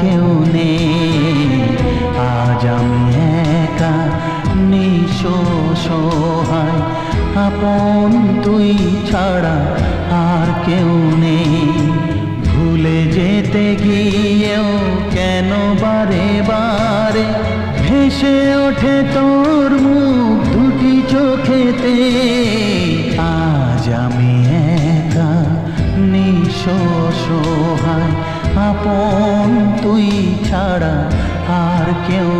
কেউ নেই। আজ আমি একা নিঃসহায়, আপন তুই ছাড়া আর কেউ নেই। ভুলে যেতে গিয়েও কেন বারে বারে ভেসে ওঠে তোর মুখ দুটি চোখেতে। আজ আমি একা নিঃসহায়, আপন তুই ছাড়া আর কেউ